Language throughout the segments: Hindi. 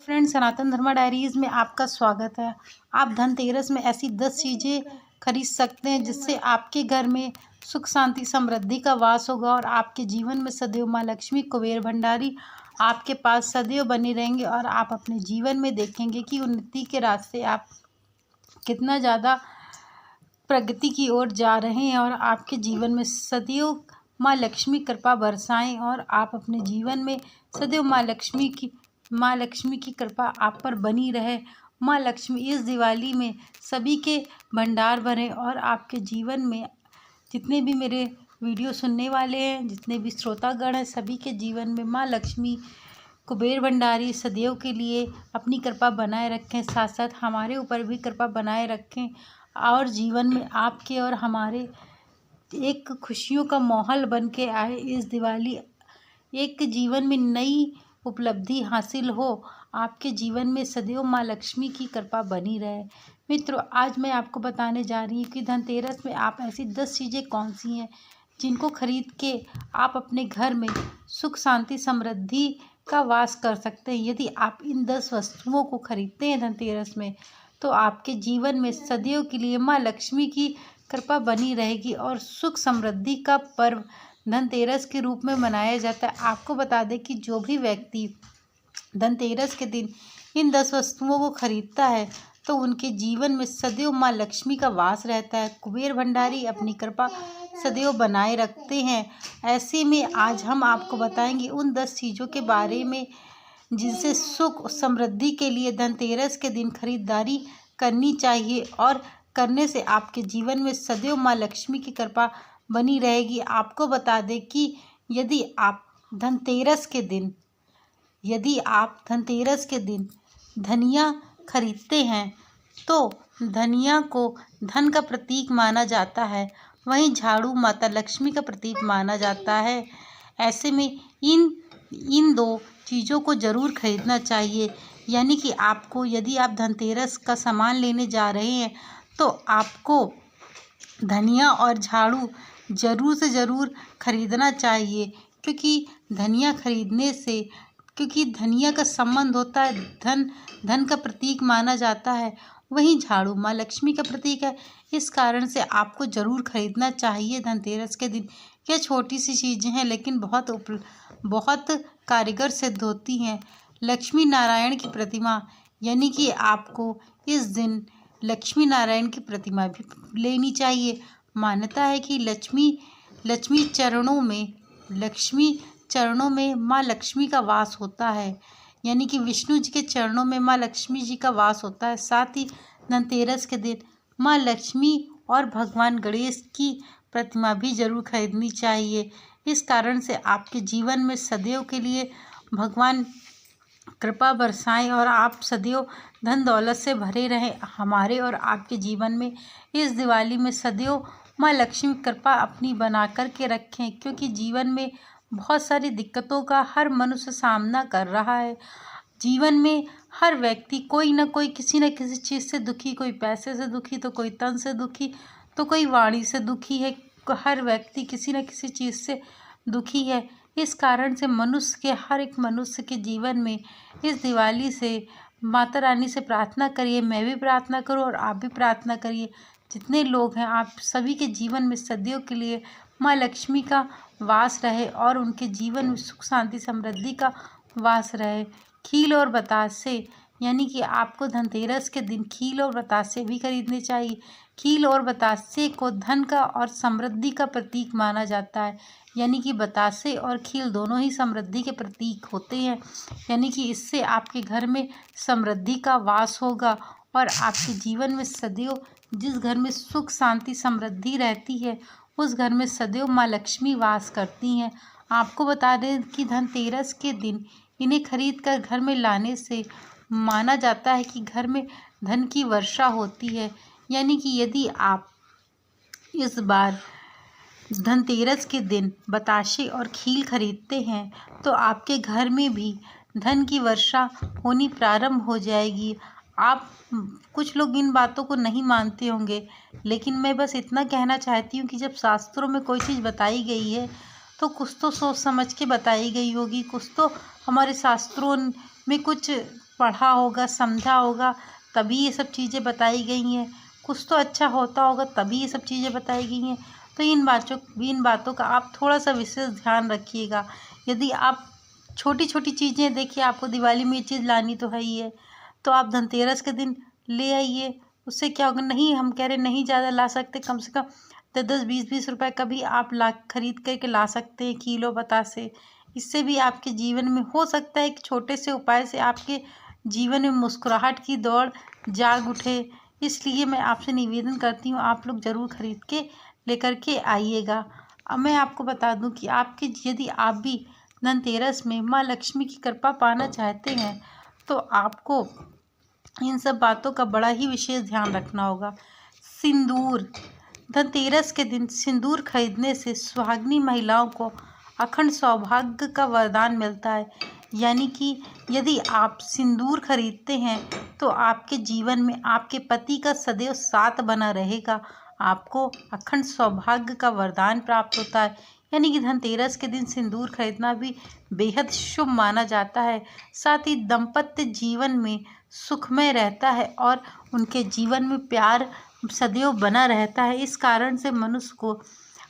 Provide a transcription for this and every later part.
फ्रेंड, सनातन धर्मा डायरीज में आपका स्वागत है। आप धनतेरस में ऐसी 10 चीज़ें खरीद सकते हैं जिससे आपके घर में सुख शांति समृद्धि का वास होगा और आपके जीवन में सदैव माँ लक्ष्मी कुबेर भंडारी आपके पास सदैव बने रहेंगे और आप अपने जीवन में देखेंगे कि उन्नति के रास्ते आप कितना ज़्यादा प्रगति की ओर जा रहे हैं और आपके जीवन में सदैव माँ लक्ष्मी कृपा बरसाएं और आप अपने जीवन में सदैव माँ लक्ष्मी की कृपा आप पर बनी रहे। माँ लक्ष्मी इस दिवाली में सभी के भंडार भरें और आपके जीवन में जितने भी मेरे वीडियो सुनने वाले हैं, जितने भी श्रोतागण हैं, सभी के जीवन में माँ लक्ष्मी कुबेर भंडारी सदैव के लिए अपनी कृपा बनाए रखें। साथ साथ हमारे ऊपर भी कृपा बनाए रखें और जीवन में आपके और हमारे एक खुशियों का माहौल बन के आए। इस दिवाली एक जीवन में नई उपलब्धि हासिल हो, आपके जीवन में सदैव माँ लक्ष्मी की कृपा बनी रहे। मित्रों, आज मैं आपको बताने जा रही हूँ कि धनतेरस में आप ऐसी 10 चीज़ें कौन सी हैं जिनको खरीद के आप अपने घर में सुख शांति समृद्धि का वास कर सकते हैं। यदि आप इन 10 वस्तुओं को खरीदते हैं धनतेरस में, तो आपके जीवन में सदैव के लिए माँ लक्ष्मी की कृपा बनी रहेगी और सुख समृद्धि का पर्व धनतेरस के रूप में मनाया जाता है। आपको बता दें कि जो भी व्यक्ति धनतेरस के दिन इन 10 वस्तुओं को खरीदता है तो उनके जीवन में सदैव माँ लक्ष्मी का वास रहता है। कुबेर भंडारी अपनी कृपा सदैव बनाए रखते हैं। ऐसे में आज हम आपको बताएंगे उन 10 चीज़ों के बारे में जिनसे सुख समृद्धि के लिए धनतेरस के दिन खरीदारी करनी चाहिए और करने से आपके जीवन में सदैव माँ लक्ष्मी की कृपा बनी रहेगी। आपको बता दें कि यदि आप धनतेरस के दिन धनिया खरीदते हैं तो धनिया को धन का प्रतीक माना जाता है, वहीं झाड़ू माता लक्ष्मी का प्रतीक माना जाता है। ऐसे में इन दो चीज़ों को ज़रूर खरीदना चाहिए। यानी कि आपको, यदि आप धनतेरस का सामान लेने जा रहे हैं तो आपको धनिया और झाड़ू ज़रूर से ज़रूर खरीदना चाहिए, क्योंकि धनिया का संबंध होता है धन का प्रतीक माना जाता है, वहीं झाड़ू माँ लक्ष्मी का प्रतीक है। इस कारण से आपको ज़रूर खरीदना चाहिए धनतेरस के दिन। यह छोटी सी चीज़ें हैं लेकिन बहुत कारगर सिद्ध होती हैं। लक्ष्मी नारायण की प्रतिमा, यानी कि आपको इस दिन लक्ष्मी नारायण की प्रतिमा भी लेनी चाहिए। मान्यता है कि लक्ष्मी चरणों में माँ लक्ष्मी का वास होता है, यानी कि विष्णु जी के चरणों में माँ लक्ष्मी जी का वास होता है। साथ ही धनतेरस के दिन माँ लक्ष्मी और भगवान गणेश की प्रतिमा भी जरूर खरीदनी चाहिए। इस कारण से आपके जीवन में सदैव के लिए भगवान कृपा बरसाएं और आप सदैव धन दौलत से भरे रहें। हमारे और आपके जीवन में इस दिवाली में सदैव माँ लक्ष्मी कृपा अपनी बना कर के रखें, क्योंकि जीवन में बहुत सारी दिक्कतों का हर मनुष्य सामना कर रहा है। जीवन में हर व्यक्ति कोई ना कोई किसी न किसी चीज़ से दुखी, कोई पैसे से दुखी, तो कोई तन से दुखी, तो कोई वाणी से दुखी है। हर व्यक्ति किसी न किसी चीज़ से दुखी है। इस कारण से हर एक मनुष्य के जीवन में इस दिवाली से माता रानी से प्रार्थना करिए। मैं भी प्रार्थना करूं और आप भी प्रार्थना करिए। जितने लोग हैं, आप सभी के जीवन में सदैव के लिए माँ लक्ष्मी का वास रहे और उनके जीवन में सुख शांति समृद्धि का वास रहे। खील और बतासे, यानी कि आपको धनतेरस के दिन खील और बतासे भी खरीदने चाहिए। खील और बतासे को धन का और समृद्धि का प्रतीक माना जाता है, यानी कि बतासे और खील दोनों ही समृद्धि के प्रतीक होते हैं। यानी कि इससे आपके घर में समृद्धि का वास होगा और आपके जीवन में सदैव, जिस घर में सुख शांति समृद्धि रहती है उस घर में सदैव माँ लक्ष्मी वास करती हैं। आपको बता दें कि धनतेरस के दिन इन्हें खरीद कर घर में लाने से माना जाता है कि घर में धन की वर्षा होती है। यानी कि यदि आप इस बार धनतेरस के दिन बताशे और खील खरीदते हैं तो आपके घर में भी धन की वर्षा होनी प्रारंभ हो जाएगी। आप कुछ लोग इन बातों को नहीं मानते होंगे, लेकिन मैं बस इतना कहना चाहती हूँ कि जब शास्त्रों में कोई चीज़ बताई गई है तो कुछ तो सोच समझ के बताई गई होगी, कुछ तो हमारे शास्त्रों में कुछ पढ़ा होगा, समझा होगा, तभी ये सब चीज़ें बताई गई हैं। कुछ तो अच्छा होता होगा तभी ये सब चीज़ें बताई गई हैं। तो इन बातों का आप थोड़ा सा विशेष ध्यान रखिएगा। यदि आप छोटी छोटी चीज़ें, देखिए आपको दिवाली में ये चीज़ लानी तो है ही है, तो आप धनतेरस के दिन ले आइए। उससे क्या होगा, नहीं हम कह रहे नहीं ज़्यादा ला सकते, कम से कम 10-10 20-20 रुपए का भी आप ला खरीद करके ला सकते हैं, किलो बतासे। इससे भी आपके जीवन में हो सकता है एक छोटे से उपाय से आपके जीवन में मुस्कुराहट की दौड़ जाग उठे। इसलिए मैं आपसे निवेदन करती हूँ, आप लोग ज़रूर खरीद के लेकर के आइएगा। अब मैं आपको बता दूँ कि यदि आप भी धनतेरस में माँ लक्ष्मी की कृपा पाना चाहते हैं तो आपको इन सब बातों का बड़ा ही विशेष ध्यान रखना होगा। सिंदूर, धनतेरस के दिन सिंदूर खरीदने से सुहागिनी महिलाओं को अखंड सौभाग्य का वरदान मिलता है। यानी कि यदि आप सिंदूर खरीदते हैं तो आपके जीवन में आपके पति का सदैव साथ बना रहेगा, आपको अखंड सौभाग्य का वरदान प्राप्त होता है। यानी कि धनतेरस के दिन सिंदूर खरीदना भी बेहद शुभ माना जाता है। साथ ही दाम्पत्य जीवन में सुखमय रहता है और उनके जीवन में प्यार सदैव बना रहता है। इस कारण से मनुष्य को,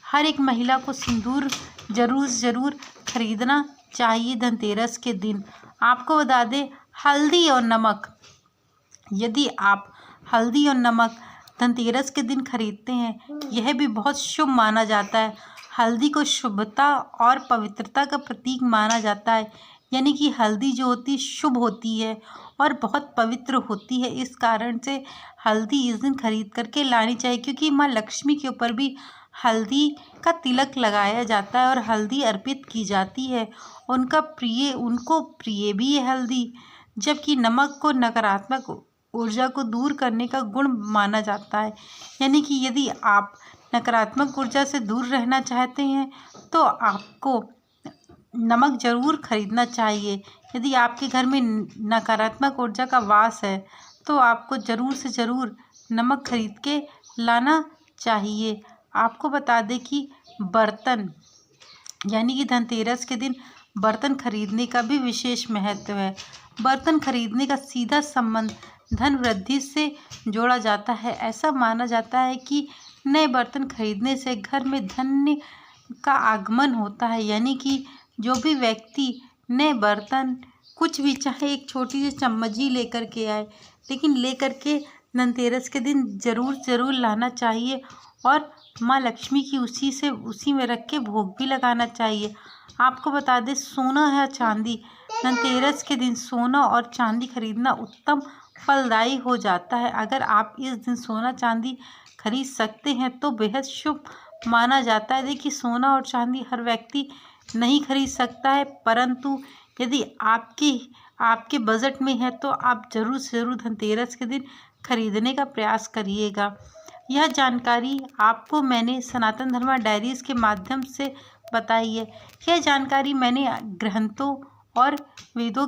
हर एक महिला को सिंदूर ज़रूर खरीदना चाहिए धनतेरस के दिन। आपको बता दें, हल्दी और नमक, यदि आप हल्दी और नमक धनतेरस के दिन खरीदते हैं, यह भी बहुत शुभ माना जाता है। हल्दी को शुभता और पवित्रता का प्रतीक माना जाता है। यानी कि हल्दी जो होती शुभ होती है और बहुत पवित्र होती है। इस कारण से हल्दी इस दिन खरीद करके लानी चाहिए, क्योंकि माँ लक्ष्मी के ऊपर भी हल्दी का तिलक लगाया जाता है और हल्दी अर्पित की जाती है। उनको प्रिय भी है हल्दी। जबकि नमक को नकारात्मक ऊर्जा को दूर करने का गुण माना जाता है। यानी कि यदि आप नकारात्मक ऊर्जा से दूर रहना चाहते हैं तो आपको नमक ज़रूर खरीदना चाहिए। यदि आपके घर में नकारात्मक ऊर्जा का वास है तो आपको ज़रूर से ज़रूर नमक खरीद के लाना चाहिए। आपको बता दें कि बर्तन, यानी कि धनतेरस के दिन बर्तन खरीदने का भी विशेष महत्व है। बर्तन खरीदने का सीधा संबंध धन वृद्धि से जोड़ा जाता है। ऐसा माना जाता है कि नए बर्तन खरीदने से घर में धन का आगमन होता है। यानी कि जो भी व्यक्ति नए बर्तन, कुछ भी, चाहे एक छोटी सी चम्मच ही लेकर के आए, लेकिन लेकर के धनतेरस के दिन ज़रूर लाना चाहिए और माँ लक्ष्मी की उसी में रख के भोग भी लगाना चाहिए। आपको बता दें, सोना या चांदी, धनतेरस के दिन सोना और चांदी खरीदना उत्तम फलदायी हो जाता है। अगर आप इस दिन सोना चांदी खरीद सकते हैं तो बेहद शुभ माना जाता है। देखिए, सोना और चांदी हर व्यक्ति नहीं खरीद सकता है, परंतु यदि आपके बजट में है तो आप ज़रूर से ज़रूर धनतेरस के दिन खरीदने का प्रयास करिएगा। यह जानकारी आपको मैंने सनातन धर्मा डायरीज़ के माध्यम से बताई है। यह जानकारी मैंने ग्रंथों और वेदों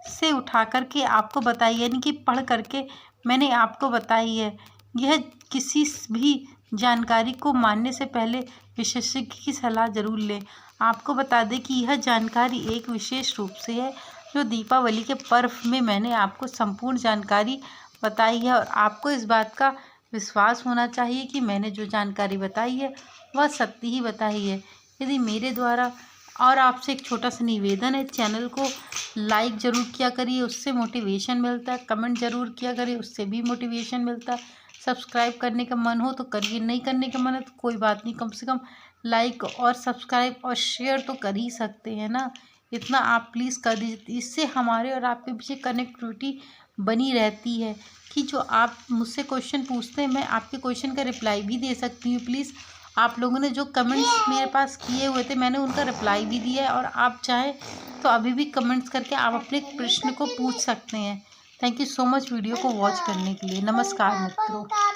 से उठा करके आपको बताई, यानी कि पढ़ करके मैंने आपको बताई है। यह किसी भी जानकारी को मानने से पहले विशेषज्ञ की सलाह ज़रूर लें। आपको बता दें कि यह जानकारी एक विशेष रूप से है जो दीपावली के पर्व में मैंने आपको संपूर्ण जानकारी बताई है, और आपको इस बात का विश्वास होना चाहिए कि मैंने जो जानकारी बताई है वह सत्य ही बताई है। यदि मेरे द्वारा, और आपसे एक छोटा सा निवेदन है, चैनल को लाइक ज़रूर किया करिए, उससे मोटिवेशन मिलता है। कमेंट ज़रूर किया करिए, उससे भी मोटिवेशन मिलता है। सब्सक्राइब करने का मन हो तो करिए, नहीं करने का मन है तो कोई बात नहीं, कम से कम लाइक और सब्सक्राइब और शेयर तो कर ही सकते हैं ना। इतना आप प्लीज़ कर दीजिए, इससे हमारे और आपके पीछे कनेक्टिविटी बनी रहती है कि जो आप मुझसे क्वेश्चन पूछते हैं मैं आपके क्वेश्चन का रिप्लाई भी दे सकती हूँ। प्लीज़, आप लोगों ने जो कमेंट्स मेरे पास किए हुए थे मैंने उनका रिप्लाई भी दिया है, और आप चाहें तो अभी भी कमेंट्स करके आप अपने प्रश्न को पूछ सकते हैं। Thank you so much video को वॉच करने के लिए। नमस्कार मित्रों।